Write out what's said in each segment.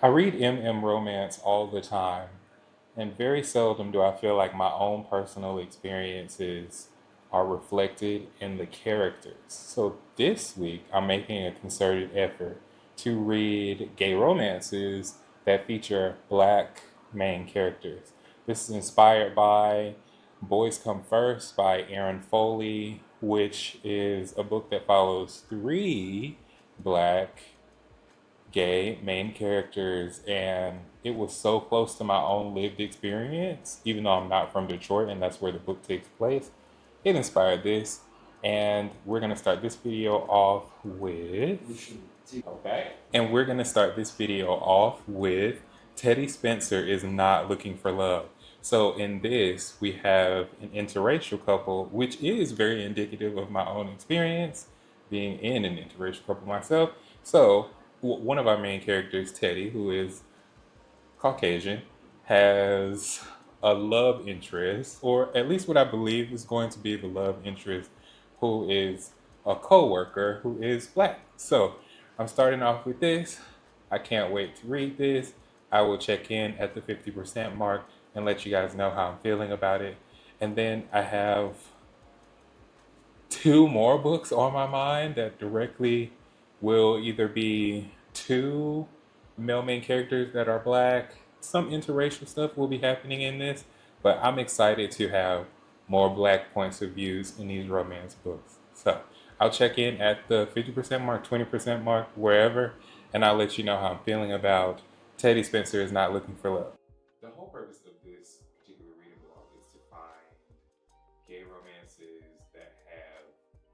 I read romance all the time, and very seldom do I feel like my own personal experiences are reflected in the characters. So this week, I'm making a concerted effort to read gay romances that feature black main characters. This is inspired by Boys Come First by Aaron Foley, which is a book that follows three black gay main characters, and it was so close to my own lived experience, even though I'm not from Detroit and that's where the book takes place. It inspired this, and we're gonna start this video off with okay. And we're gonna start this video off with Teddy Spencer is not looking for love. So in this, we have an interracial couple, which is very indicative of my own experience being in an interracial couple myself. So one of our main characters, Teddy, who is Caucasian, has a love interest, or at least what I believe is going to be the love interest, who is a co-worker who is black. So I'm starting off with this. I can't wait to read this. I will check in at the 50% mark and let you guys know how I'm feeling about it. And then I have two more books on my mind that directly will either be two male main characters that are black. Some interracial stuff will be happening in this, but I'm excited to have more black points of views in these romance books. So I'll check in at the 50% mark, 20% mark, wherever, and I'll let you know how I'm feeling about Teddy Spencer is not looking for love. The whole purpose of this particular reading blog is to find gay romances that have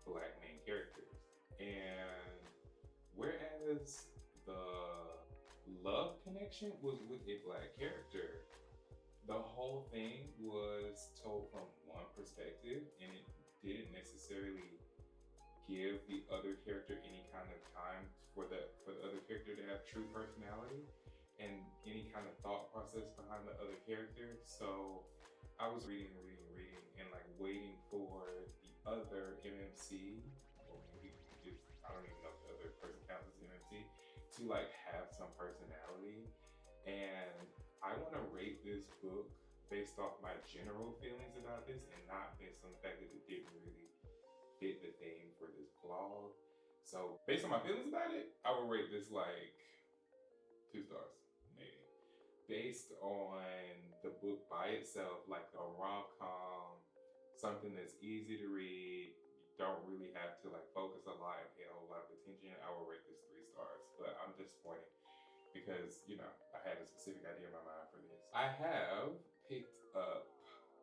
black main characters. And whereas the love connection was with a black character, the whole thing was told from one perspective, and it didn't necessarily give the other character any kind of time for the other character to have true personality and any kind of thought process behind the other character. So I was reading, and like waiting for the other MMC, or maybe just, I don't even know if the other person counts as MMC, to like have some personality. And I want to rate this book based off my general feelings about this and not based on the fact that it didn't really fit the theme for this blog. So based on my feelings about it, I would rate this like 2 stars, maybe. Based on the book by itself, like a rom-com, something that's easy to read, you don't really have to like focus a lot and pay a whole lot of attention, I will rate this 3 stars. But I'm disappointed because, I had a specific idea in my mind for this. I have picked up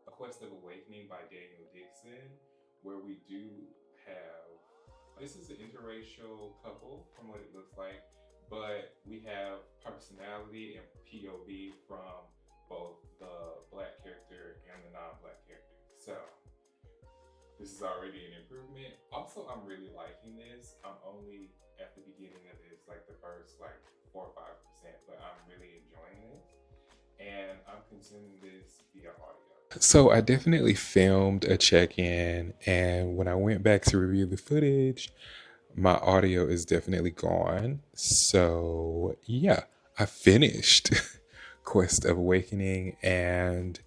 A Quest of Awakening by Daniel Dixon, where we do have this is an interracial couple from what it looks like, but we have personality and POV from both the black character and the non-black character. So this is already an improvement. Also, I'm really liking this. I'm only at the beginning of this, like the first like 4 or 5%, but I'm really enjoying this. And I'm consuming this via audio. So I definitely filmed a check-in, and when I went back to review the footage, my audio is definitely gone. So yeah, I finished Quest of Awakening, and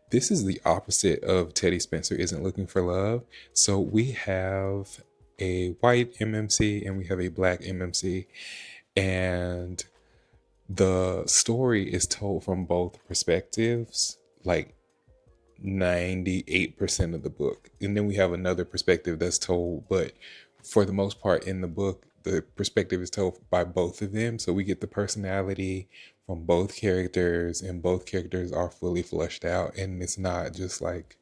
this is the opposite of Teddy Spencer Isn't Looking for Love. So we have a white MMC and we have a black MMC, and the story is told from both perspectives, like 98% of the book. And then we have another perspective that's told, but for the most part in the book, the perspective is told by both of them. So we get the personality from both characters, and both characters are fully fleshed out. And it's not just like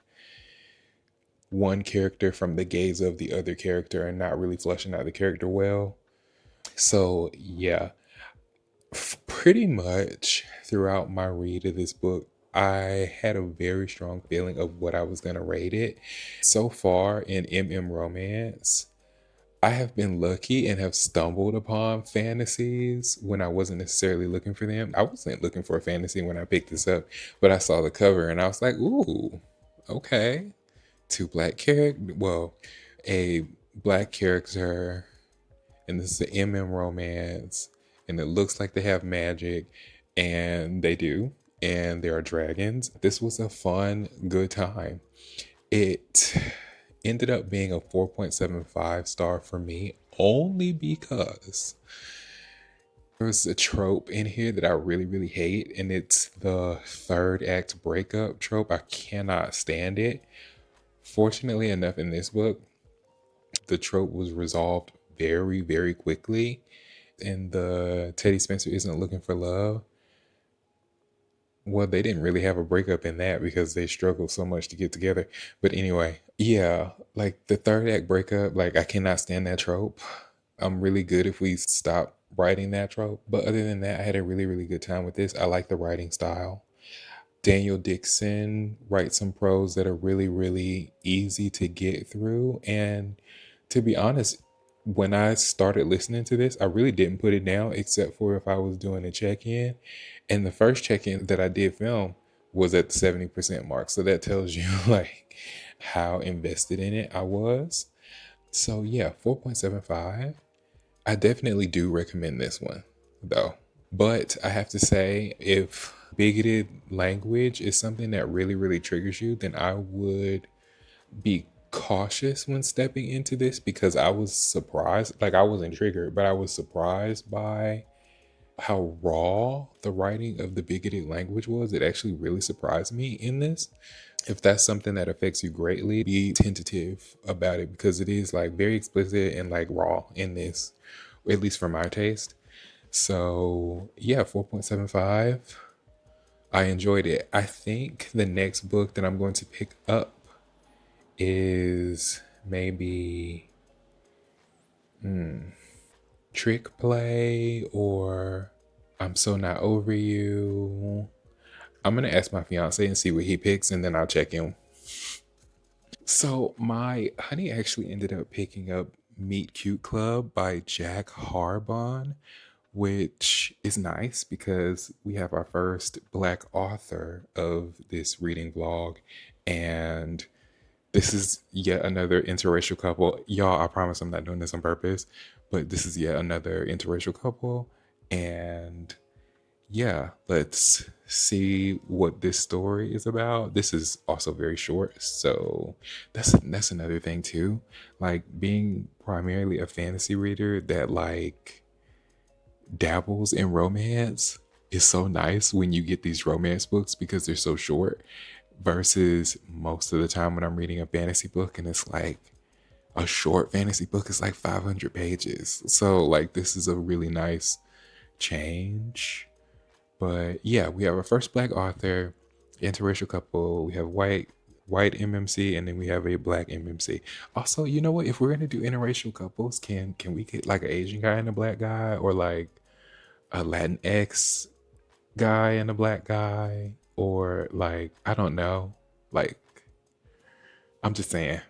one character from the gaze of the other character and not really fleshing out the character well. So, yeah, pretty much throughout my read of this book, I had a very strong feeling of what I was going to rate it. So far in romance, I have been lucky and have stumbled upon fantasies when I wasn't necessarily looking for them. I wasn't looking for a fantasy when I picked this up, but I saw the cover and I was like, ooh, okay. Two black character, well, a black character, and this is an romance, and it looks like they have magic, and they do, and there are dragons. This was a fun, good time. It ended up being a 4.75 star for me only because there's a trope in here that I really, really hate, and it's the third act breakup trope. I cannot stand it. Fortunately enough, in this book, the trope was resolved very, very quickly. And the Teddy Spencer isn't looking for love. Well, they didn't really have a breakup in that because they struggled so much to get together. But anyway, yeah, like the third act breakup, like I cannot stand that trope. I'm really good if we stop writing that trope. But other than that, I had a really, really good time with this. I like the writing style. Daniel Dixon writes some prose that are really, really easy to get through. And to be honest, when I started listening to this, I really didn't put it down except for if I was doing a check in. And the first check in that I did film was at the 70% mark. So that tells you like how invested in it I was. So yeah, 4.75. I definitely do recommend this one though. But I have to say, if bigoted language is something that really, really triggers you, then I would be cautious when stepping into this because I was surprised. Like, I wasn't triggered, but I was surprised by how raw the writing of the bigoted language was. It actually really surprised me in this. If that's something that affects you greatly, be tentative about it because it is like very explicit and like raw in this, at least for my taste. So yeah, 4.75. I enjoyed it. I think the next book that I'm going to pick up is maybe Trick Play or I'm So Not Over You. I'm gonna ask my fiance and see what he picks, and then I'll check in. So my honey actually ended up picking up Meet Cute Club by Jack Harbon, which is nice because we have our first Black author of this reading vlog. And this is yet another interracial couple. Y'all, I promise I'm not doing this on purpose, but this is yet another interracial couple. And yeah, let's see what this story is about. This is also very short, so that's another thing too. Like being primarily a fantasy reader that like dabbles in romance is so nice when you get these romance books because they're so short versus most of the time when I'm reading a fantasy book and it's like a short fantasy book is like 500 pages. So like this is a really nice change. But yeah, we have our first Black author, interracial couple. We have white MMC, and then we have a Black MMC. Also, you know what? If we're gonna do interracial couples, can we get like an Asian guy and a Black guy, or like a Latinx guy and a Black guy, or like I don't know. Like I'm just saying.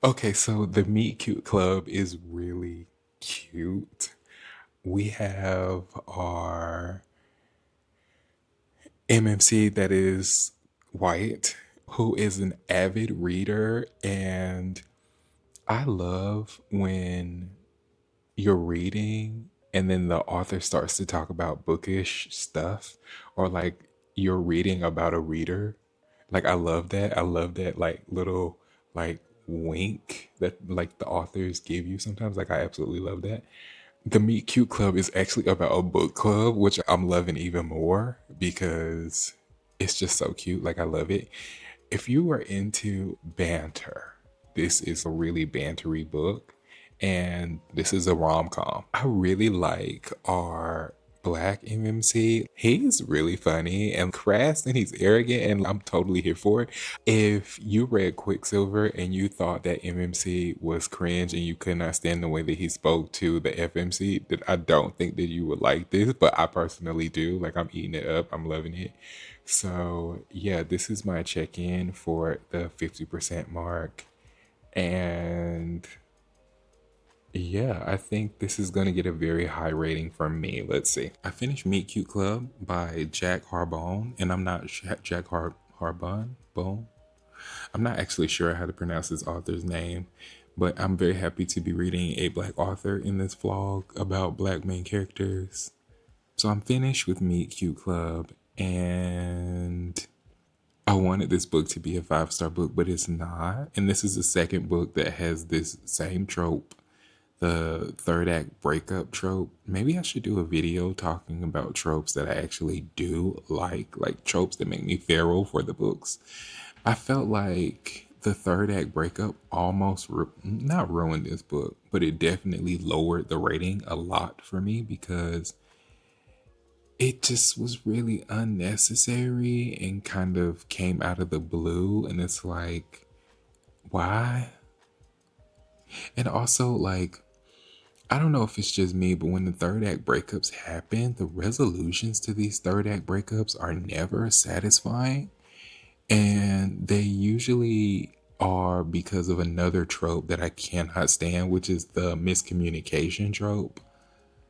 Okay, so the Meet Cute Club is really cute. We have our MMC that is white, who is an avid reader. And I love when you're reading and then the author starts to talk about bookish stuff or like you're reading about a reader. Like I love that. I love that like little like wink that like the authors give you sometimes. Like I absolutely love that. The Meet Cute Club is actually about a book club, which I'm loving even more because it's just so cute. Like, I love it. If you are into banter, this is a really bantery book, and this is a rom com. I really like our Black MMC. He's really funny and crass and he's arrogant, and I'm totally here for it. If you read Quicksilver and you thought that MMC was cringe and you could not stand the way that he spoke to the FMC, then I don't think that you would like this, but I personally do. Like, I'm eating it up, I'm loving it. So, yeah, this is my check in for the 50% mark. And yeah, I think this is going to get a very high rating from me. Let's see. I finished Meet Cute Club by Jack Harbone, and I'm not Jack Harbon. Bone. I'm not actually sure how to pronounce this author's name, But I'm very happy to be reading a black author in this vlog about black main characters. So I'm finished with Meet Cute Club, and I wanted this book to be a 5-star book, but it's not. And this is the second book that has this same trope, the third act breakup trope. Maybe I should do a video talking about tropes that I actually do like tropes that make me feral for the books. I felt like the third act breakup almost not ruined this book, but it definitely lowered the rating a lot for me because it just was really unnecessary and kind of came out of the blue. And it's like, why? And also, like, I don't know if it's just me, but when the third act breakups happen, the resolutions to these third act breakups are never satisfying. And they usually are because of another trope that I cannot stand, which is the miscommunication trope.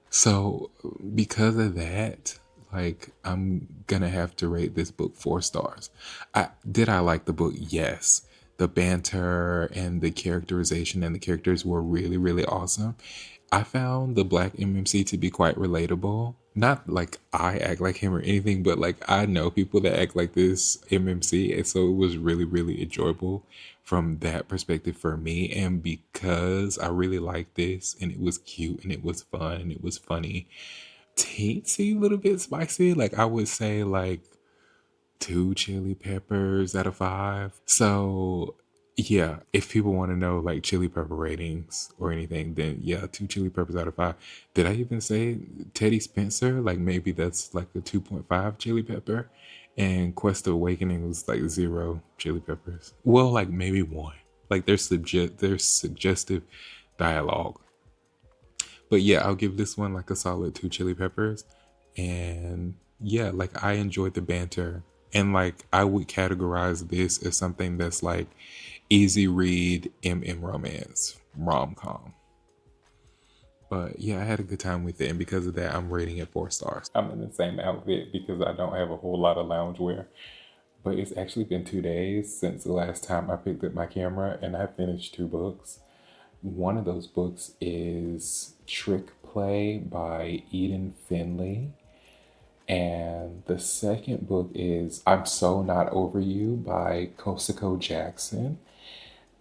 So, because of that, like, I'm gonna have to rate this book 4 stars. I like the book? Yes. The banter and the characterization and the characters were really, really awesome. I found the black MMC to be quite relatable. Not like I act like him or anything, but like I know people that act like this MMC. And so it was really, really enjoyable from that perspective for me. And because I really liked this and it was cute and it was fun and it was funny, teensy little bit spicy. Like I would say like 2 chili peppers out of 5. So yeah, if people want to know like chili pepper ratings or anything, then yeah, 2 chili peppers out of 5. Did I even say Teddy Spencer? Like maybe that's like a 2.5 chili pepper. And Quest of Awakening was like 0 chili peppers. Well, like maybe 1. Like there's suggestive dialogue. But yeah, I'll give this one like a solid 2 chili peppers. And yeah, like I enjoyed the banter. And like I would categorize this as something that's like easy read romance, rom com. But yeah, I had a good time with it. And because of that, I'm rating it 4 stars. I'm in the same outfit because I don't have a whole lot of loungewear. But it's actually been 2 days since the last time I picked up my camera and I finished 2 books. One of those books is Trick Play by Eden Finley. And the second book is I'm So Not Over You by Kosako Jackson.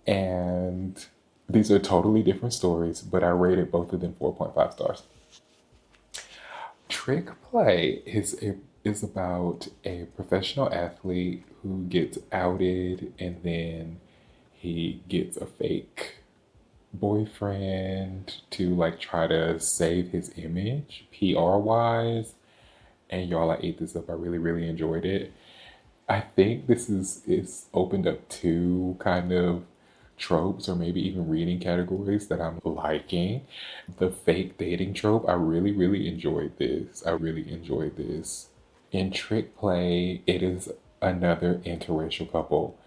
And these are totally different stories, but I rated both of them 4.5 stars. Trick Play is about a professional athlete who gets outed and then he gets a fake boyfriend to like try to save his image PR wise. And y'all, I ate this up. I really, really enjoyed it. I think this is opened up two kind of tropes or maybe even reading categories that I'm liking. The fake dating trope, I really, really enjoyed this. I really enjoyed this. In Trick Play, it is another interracial couple,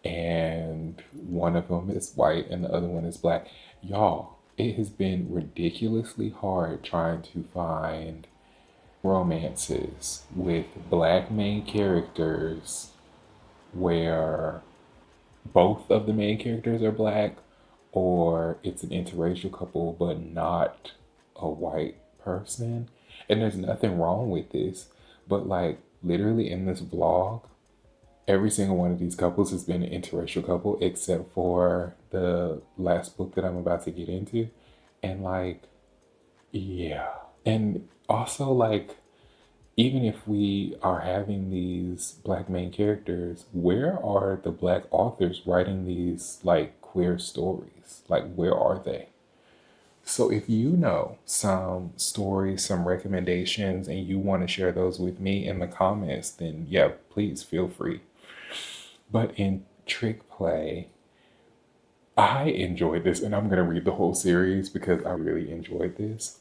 and one of them is white and the other one is black. Y'all, it has been ridiculously hard trying to find romances with black main characters where both of the main characters are black or it's an interracial couple but not a white person. And there's nothing wrong with this, but like literally in this vlog, every single one of these couples has been an interracial couple except for the last book that I'm about to get into. And like, yeah. And also, like, even if we are having these black main characters, where are the black authors writing these like queer stories? Like, where are they? So, if you know some stories, some recommendations, and you want to share those with me in the comments, then yeah, please feel free. But in Trick Play, I enjoyed this, and I'm going to read the whole series because I really enjoyed this.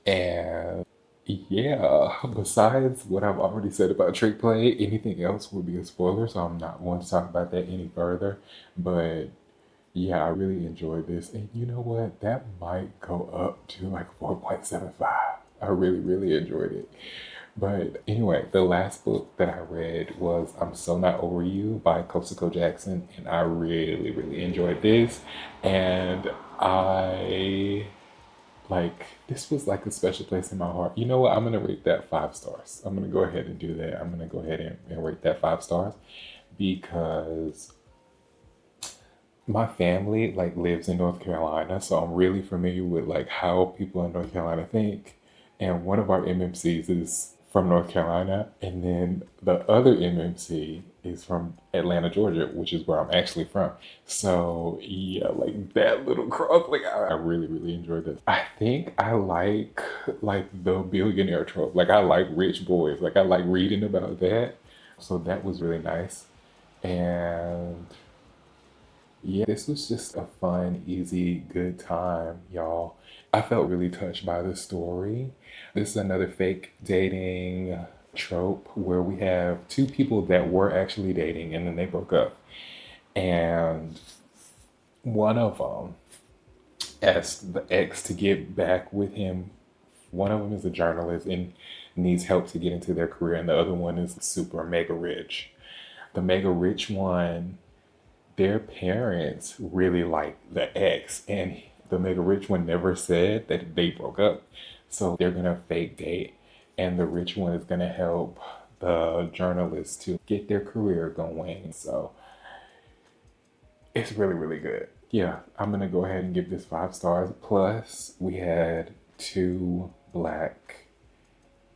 And yeah, besides what I've already said about Trick Play, anything else would be a spoiler, so I'm not going to talk about that any further. But yeah, I really enjoyed this. And you know what? That might go up to like 4.75. I really, really enjoyed it. But anyway, the last book that I read was I'm So Not Over You by Kosako Jackson, and I really, really enjoyed this. And I like this was like a special place in my heart. You know what? I'm gonna rate that 5 stars. I'm gonna go ahead and do that. I'm gonna go ahead and rate that 5 stars because my family like lives in North Carolina, so I'm really familiar with like how people in North Carolina think. And one of our MMCs is from North Carolina, and then the other MMC is from Atlanta, Georgia, which is where I'm actually from. So yeah, like that little cross, like I really, really enjoyed this. I think I like the billionaire trope. Like I like rich boys. Like I like reading about that. So that was really nice. And yeah, this was just a fun, easy, good time, y'all. I felt really touched by the story. This is another fake dating trope where we have two people that were actually dating and then they broke up. And one of them asked the ex to get back with him. One of them is a journalist and needs help to get into their career, and the other one is super mega rich. The mega rich one, their parents really like the ex, and the mega rich one never said that they broke up. So they're gonna fake date, and the rich one is gonna help the journalist to get their career going. So it's really, really good. Yeah, I'm gonna go ahead and give this 5 stars. Plus, we had two black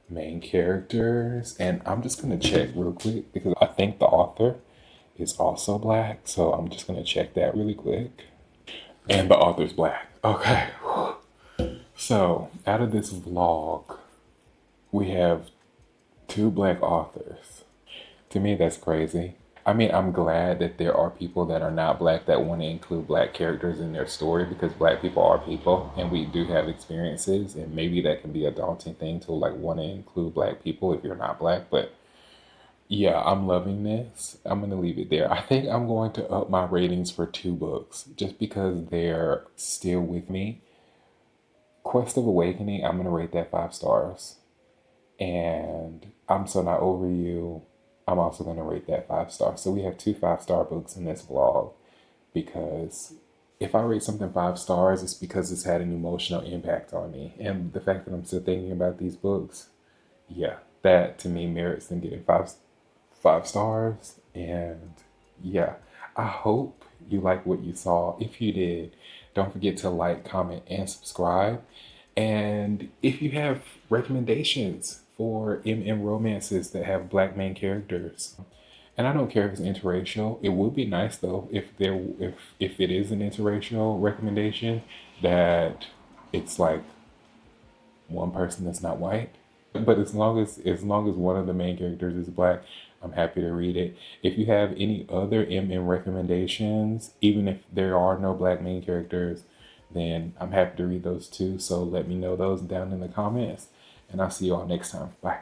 main characters, and I'm just gonna check real quick because I think the author is also black, so I'm just gonna check that really quick. And the author's black. Okay. So out of this vlog, we have two black authors. To me, that's crazy. I mean, I'm glad that there are people that are not black that want to include black characters in their story because black people are people and we do have experiences, and maybe that can be a daunting thing to like want to include black people if you're not black, but yeah, I'm loving this. I'm going to leave it there. I think I'm going to up my ratings for two books just because they're still with me. Quest of Awakening, I'm going to rate that 5 stars. And I'm So Not Over You, I'm also going to rate that 5 stars. So we have two 5 star books in this vlog because if I rate something 5 stars, it's because it's had an emotional impact on me. And the fact that I'm still thinking about these books, yeah, that to me merits them getting 5 stars. And yeah, I hope you like what you saw. If you did, don't forget to like, comment, and subscribe. And if you have recommendations for MM romances that have black main characters, and I don't care if it's interracial, it would be nice though if it is an interracial recommendation that it's like one person that's not white. But as long as one of the main characters is black, I'm happy to read it. If you have any other MM recommendations, even if there are no black main characters, then I'm happy to read those too. So let me know those down in the comments, and I'll see you all next time. Bye.